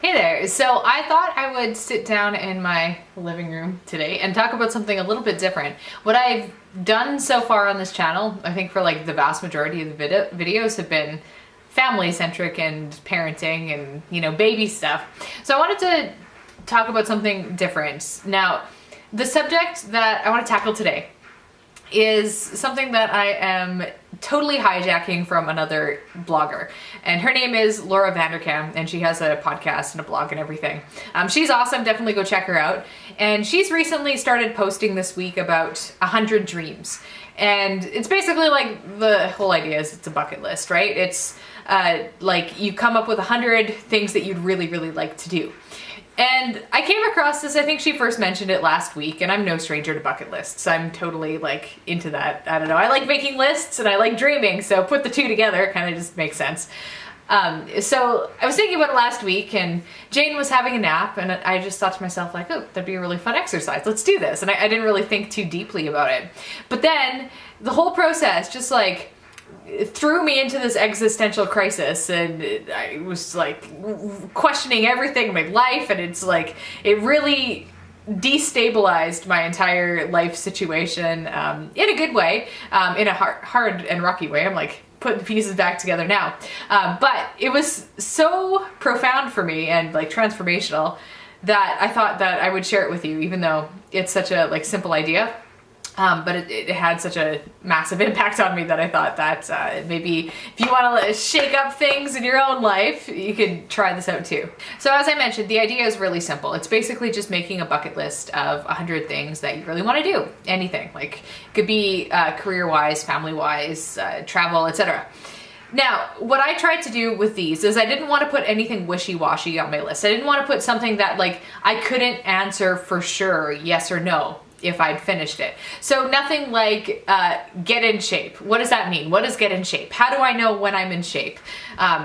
Hey there, so I thought I would sit down in my living room today and talk about something a little bit different. What I've done so far on this channel, I think for like the vast majority of the videos have been family centric and parenting and, you know, baby stuff. So I wanted to talk about something different. Now, the subject that I want to tackle today is something that I am totally hijacking from another blogger, and her name is Laura Vanderkam, and she has a podcast and a blog and everything. She's awesome, definitely go check her out. And she's recently started posting this week about 100 dreams, and it's basically like the whole idea is it's a bucket list, right? It's like you come up with 100 things that you'd really like to do. And I came across this, I think she first mentioned it last week, and I'm no stranger to bucket lists. I'm totally like into that. I don't know, I like making lists and I like dreaming, so put the two together, kind of just makes sense. So I was thinking about it last week, and Jane was having a nap, and I just thought to myself like, oh, that'd be a really fun exercise, let's do this. And I didn't really think too deeply about it. But then the whole process just like threw me into this existential crisis, and I was like questioning everything in my life, and it's like it really destabilized my entire life situation in a good way, in a hard and rocky way. I'm like putting the pieces back together now, but it was so profound for me and like transformational that I thought that I would share it with you, even though it's such a like simple idea. But it had such a massive impact on me that I thought that maybe if you want to shake up things in your own life, you could try this out too. So as I mentioned, the idea is really simple. It's basically just making a bucket list of 100 things that you really want to do. Anything, like it could be career-wise, family-wise, travel, etc. Now, what I tried to do with these is I didn't want to put anything wishy-washy on my list. I didn't want to put something that like I couldn't answer for sure, yes or no, if I'd finished it. So nothing like get in shape. What does that mean? What does get in shape? How do I know when I'm in shape?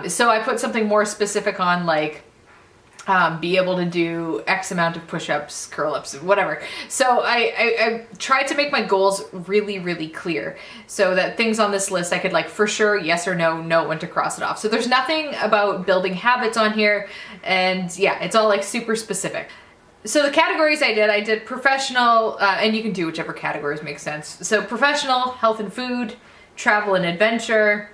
So I put something more specific on like be able to do X amount of push-ups, curl-ups, whatever. So I tried to make my goals really clear so that things on this list I could like for sure, yes or no, know when to cross it off. So there's nothing about building habits on here, and yeah, it's all like super specific. So the categories I did professional, and you can do whichever categories make sense. So professional, health and food, travel and adventure,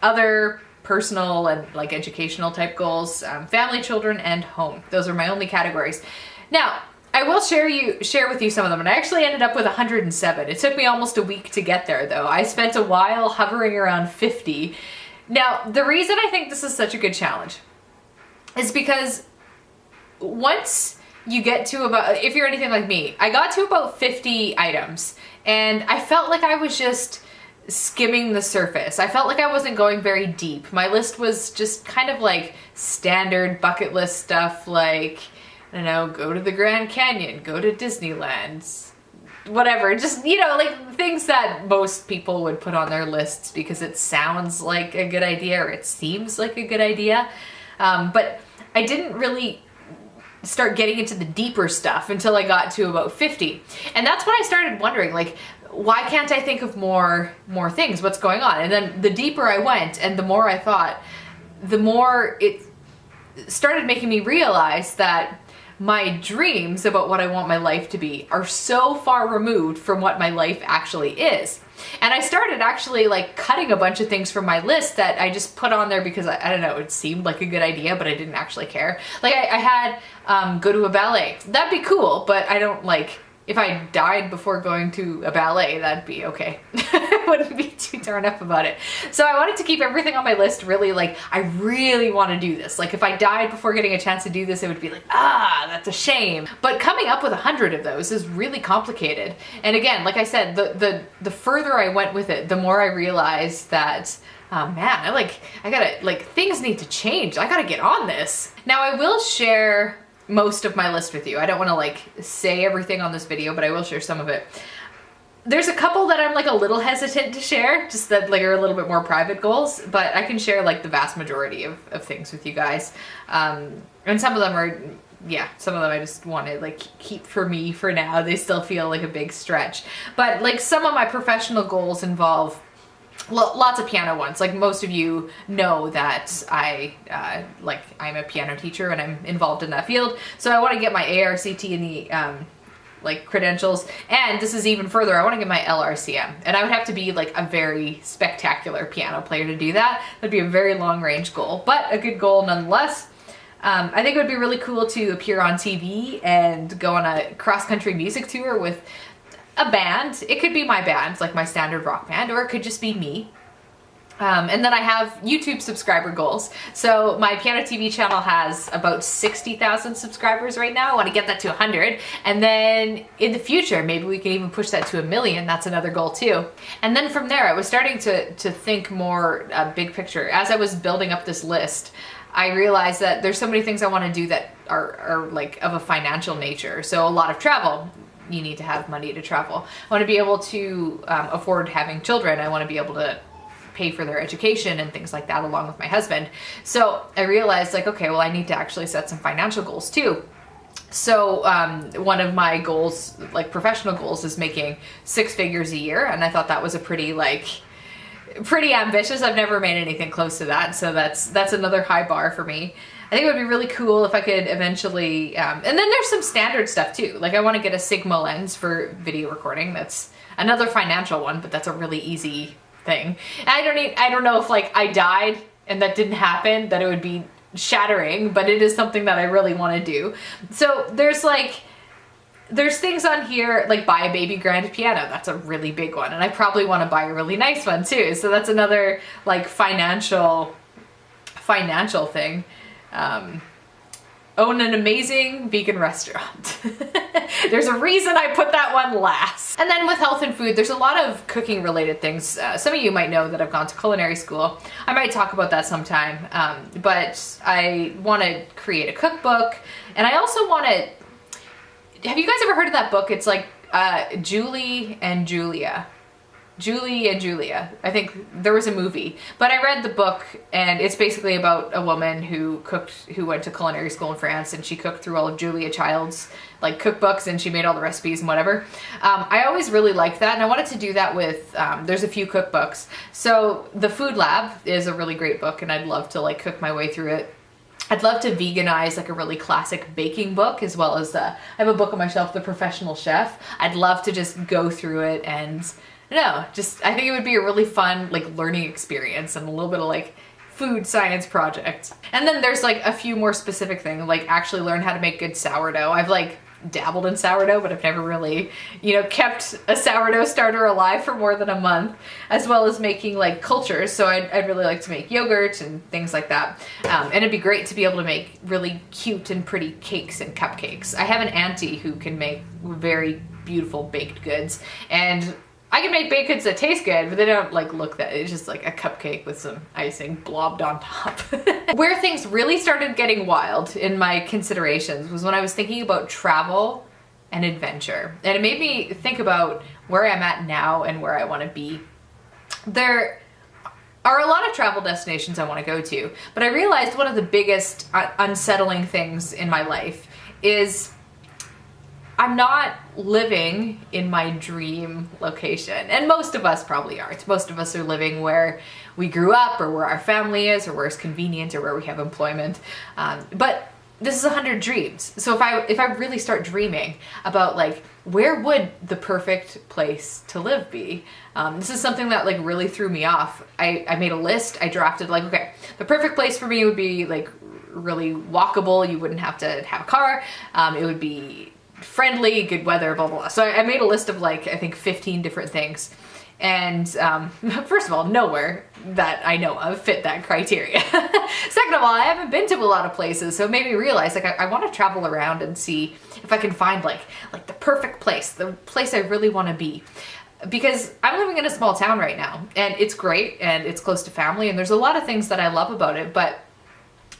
other personal and like educational type goals, family, children, and home. Those are my only categories. Now, I will share with you some of them, and I actually ended up with 107. It took me almost a week to get there though. I spent a while hovering around 50. Now, the reason I think this is such a good challenge is because once you get to about, if you're anything like me, I got to about 50 items, and I felt like I was just skimming the surface. I felt like I wasn't going very deep. My list was just kind of like standard bucket list stuff, like, I don't know, go to the Grand Canyon, go to Disneyland, whatever, just, you know, like things that most people would put on their lists because it sounds like a good idea or it seems like a good idea. But I didn't really start getting into the deeper stuff until I got to about 50. And that's when I started wondering, like, why can't I think of more things? What's going on? And then the deeper I went and the more I thought, the more it started making me realize that my dreams about what I want my life to be are so far removed from what my life actually is. And I started actually like cutting a bunch of things from my list that I just put on there because I don't know, it seemed like a good idea, but I didn't actually care. Like I had go to a ballet. That'd be cool, but I don't like, if I died before going to a ballet, that'd be okay. I wouldn't be too torn up about it. So I wanted to keep everything on my list really like, I really want to do this. Like if I died before getting a chance to do this, it would be like, that's a shame. But coming up with 100 of those is really complicated. And again, like I said, the further I went with it, the more I realized that man, I gotta, like, things need to change. I gotta get on this. Now I will share most of my list with you. I don't want to like say everything on this video, but I will share some of it. There's a couple that I'm like a little hesitant to share, just that like are a little bit more private goals, but I can share like the vast majority of things with you guys. And some of them are, yeah, some of them I just want to like keep for me for now. They still feel like a big stretch. But like some of my professional goals involve lots of piano ones. Like most of you know that I'm a piano teacher and I'm involved in that field. So I want to get my ARCT and the like credentials, and this is even further, I want to get my LRCM, and I would have to be like a very spectacular piano player to do that. That'd be a very long range goal, but a good goal nonetheless. I think it would be really cool to appear on TV and go on a cross-country music tour with a band. It could be my band, like my standard rock band, or it could just be me. And then I have YouTube subscriber goals. So my pianotv channel has about 60,000 subscribers right now. I want to get that to 100. And then in the future, maybe we can even push that to 1 million. That's another goal too. And then from there, I was starting to think more big picture. As I was building up this list, I realized that there's so many things I want to do that are like of a financial nature. So a lot of travel. You need to have money to travel. I want to be able to afford having children. I want to be able to pay for their education and things like that along with my husband. So I realized like, okay, well, I need to actually set some financial goals too. So one of my goals, like professional goals, is making 6 figures a year. And I thought that was a pretty ambitious. I've never made anything close to that. So that's another high bar for me. I think it would be really cool if I could eventually, and then there's some standard stuff too. Like I want to get a Sigma lens for video recording. That's another financial one, but that's a really easy thing. I don't know if like I died and that didn't happen, that it would be shattering, but it is something that I really want to do. So there's things on here like buy a baby grand piano. That's a really big one. And I probably want to buy a really nice one too. So that's another like financial thing. Own an amazing vegan restaurant. There's a reason I put that one last. And then with health and food, there's a lot of cooking related things. Some of you might know that I've gone to culinary school. I might talk about that sometime, but I want to create a cookbook, and I also want to, have you guys ever heard of that book? It's like Julie and Julia. I think there was a movie, but I read the book, and it's basically about a woman who went to culinary school in France, and she cooked through all of Julia Child's like cookbooks, and she made all the recipes and whatever. I always really liked that, and I wanted to do that with, there's a few cookbooks. So The Food Lab is a really great book, and I'd love to like cook my way through it. I'd love to veganize like a really classic baking book, as well as I have a book on my shelf, The Professional Chef. I'd love to just go through it and I think it would be a really fun like learning experience and a little bit of like food science project. And then there's like a few more specific things, like actually learn how to make good sourdough. I've like dabbled in sourdough, but I've never really, kept a sourdough starter alive for more than a month, as well as making like cultures. So I'd really like to make yogurt and things like that. And it'd be great to be able to make really cute and pretty cakes and cupcakes. I have an auntie who can make very beautiful baked goods, and I can make baked goods that taste good, but they don't like look that, it's just like a cupcake with some icing blobbed on top. Where things really started getting wild in my considerations was when I was thinking about travel and adventure. And it made me think about where I'm at now and where I want to be. There are a lot of travel destinations I want to go to, but I realized one of the biggest unsettling things in my life is I'm not living in my dream location. And most of us probably aren't. Most of us are living where we grew up, or where our family is, or where it's convenient, or where we have employment. But this is 100 dreams. So if I really start dreaming about like, where would the perfect place to live be? This is something that like really threw me off. I made a list. I drafted like, okay, the perfect place for me would be like really walkable. You wouldn't have to have a car. It would be friendly, good weather, blah, blah, blah. So I made a list of like, I think 15 different things. And first of all, nowhere that I know of fit that criteria. Second of all, I haven't been to a lot of places, so it made me realize like I want to travel around and see if I can find like the perfect place, the place I really want to be. Because I'm living in a small town right now, and it's great, and it's close to family, and there's a lot of things that I love about it, but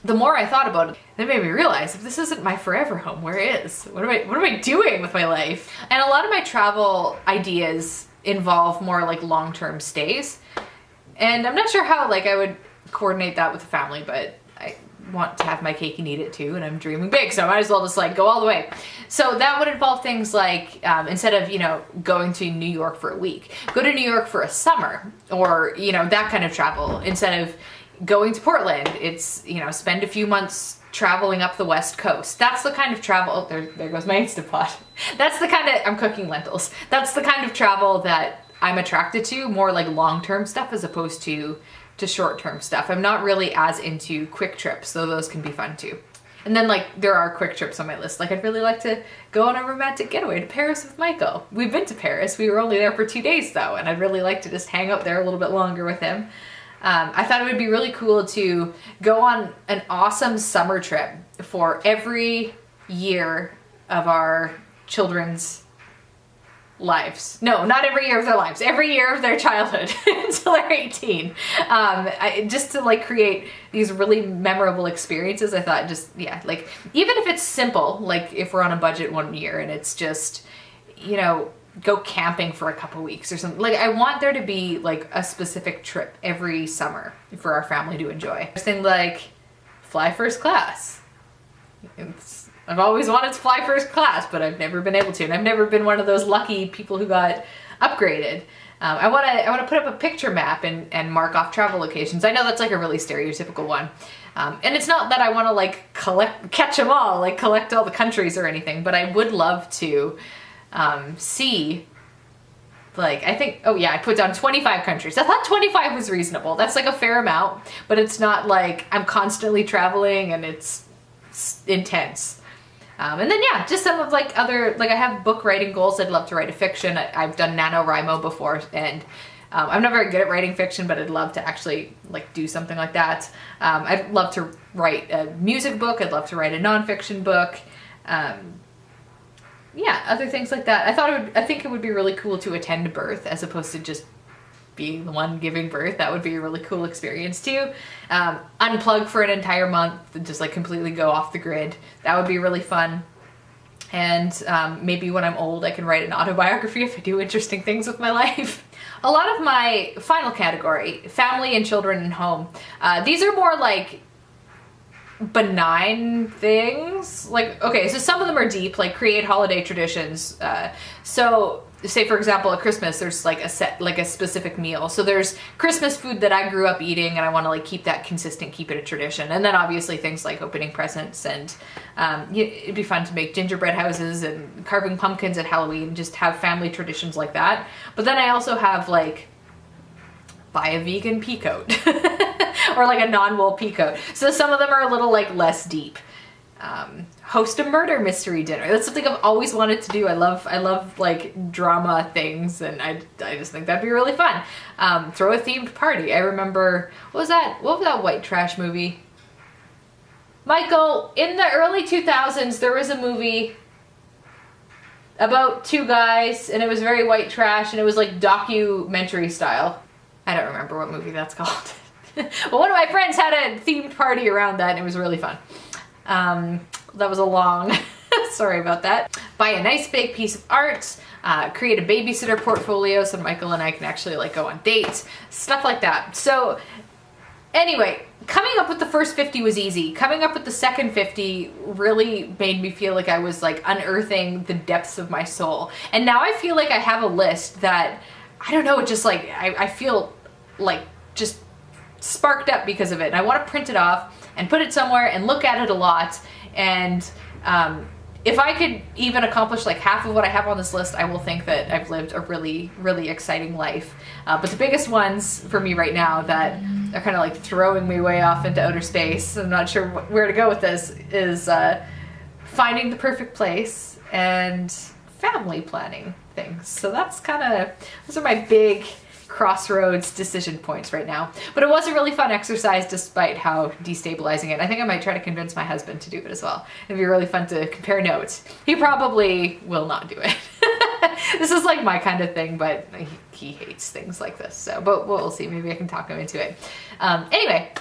the more I thought about it, it made me realize, if this isn't my forever home, where is? What am I doing with my life? And a lot of my travel ideas involve more like long-term stays. And I'm not sure how like I would coordinate that with the family, but want to have my cake and eat it too, and I'm dreaming big, so I might as well just like go all the way. So that would involve things like, instead of, you know, going to New York for a week, go to New York for a summer, or, you know, that kind of travel. Instead of going to Portland, it's, you know, spend a few months traveling up the West Coast. That's the kind of travel, oh, there goes my Instant Pot. That's the kind of, I'm cooking lentils. That's the kind of travel that I'm attracted to, more like long-term stuff as opposed to short-term stuff. I'm not really as into quick trips, though those can be fun too. And then like there are quick trips on my list. Like I'd really like to go on a romantic getaway to Paris with Michael. We've been to Paris. We were only there for 2 days though, and I'd really like to just hang out there a little bit longer with him. I thought it would be really cool to go on an awesome summer trip for every year of our children's lives. No, not every year of their lives, every year of their childhood until they're 18. Just to like create these really memorable experiences. I thought just, yeah, like even if it's simple, like if we're on a budget one year and it's just, you know, go camping for a couple weeks or something. Like I want there to be like a specific trip every summer for our family to enjoy. Things like fly first class. I've always wanted to fly first class, but I've never been able to, and I've never been one of those lucky people who got upgraded. I want to put up a picture map and mark off travel locations. I know that's like a really stereotypical one, and it's not that I want to like catch them all, like collect all the countries or anything, but I would love to see, like, I think, oh yeah, I put down 25 countries. I thought 25 was reasonable. That's like a fair amount, but it's not like I'm constantly traveling and it's intense. And then yeah, just some of like other, like I have book writing goals. I'd love to write a fiction. I've done NaNoWriMo before, and I'm not very good at writing fiction, but I'd love to actually like do something like that. I'd love to write a music book. I'd love to write a nonfiction book. Yeah, other things like that. I think it would be really cool to attend birth as opposed to just being the one giving birth. That would be a really cool experience too. Unplug for an entire month and just like completely go off the grid. That would be really fun. And maybe when I'm old, I can write an autobiography if I do interesting things with my life. A lot of my final category, family and children and home. These are more like benign things. Like, okay, so some of them are deep, like create holiday traditions. So say for example at Christmas there's like a specific meal. So there's Christmas food that I grew up eating and I want to like keep that consistent, keep it a tradition. And then obviously things like opening presents and it'd be fun to make gingerbread houses and carving pumpkins at Halloween, just have family traditions like that. But then I also have like buy a vegan pea coat or like a non-wool pea coat. So some of them are a little like less deep. Host a murder mystery dinner. That's something I've always wanted to do. I love like drama things, and I just think that'd be really fun. Throw a themed party. I remember, what was that white trash movie? Michael, in the early 2000s there was a movie about two guys and it was very white trash and it was like documentary style. I don't remember what movie that's called. But one of my friends had a themed party around that and it was really fun. That was a long, sorry about that. Buy a nice big piece of art, create a babysitter portfolio so Michael and I can actually like go on dates, stuff like that. So anyway, coming up with the first 50 was easy. Coming up with the second 50 really made me feel like I was like unearthing the depths of my soul. And now I feel like I have a list that, I don't know, just like, I feel like just sparked up because of it. And I want to print it off and put it somewhere and look at it a lot. And if I could even accomplish like half of what I have on this list, I will think that I've lived a really, really exciting life. But the biggest ones for me right now that are kind of like throwing me way off into outer space, I'm not sure where to go with this, is finding the perfect place and family planning things. So that's kind of, those are my big crossroads decision points right now. But it was a really fun exercise despite how destabilizing it. I think I might try to convince my husband to do it as well. It'd be really fun to compare notes. He probably will not do it. This is like my kind of thing, but he hates things like this. So, but we'll see. Maybe I can talk him into it. Anyway,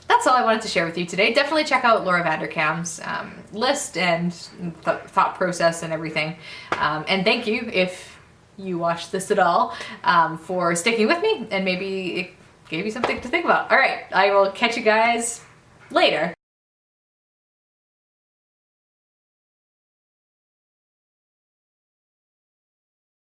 that's all I wanted to share with you today. Definitely check out Laura Vanderkam's list and thought process and everything. And thank you if you watched this at all, for sticking with me, and maybe it gave you something to think about. All right, I will catch you guys later.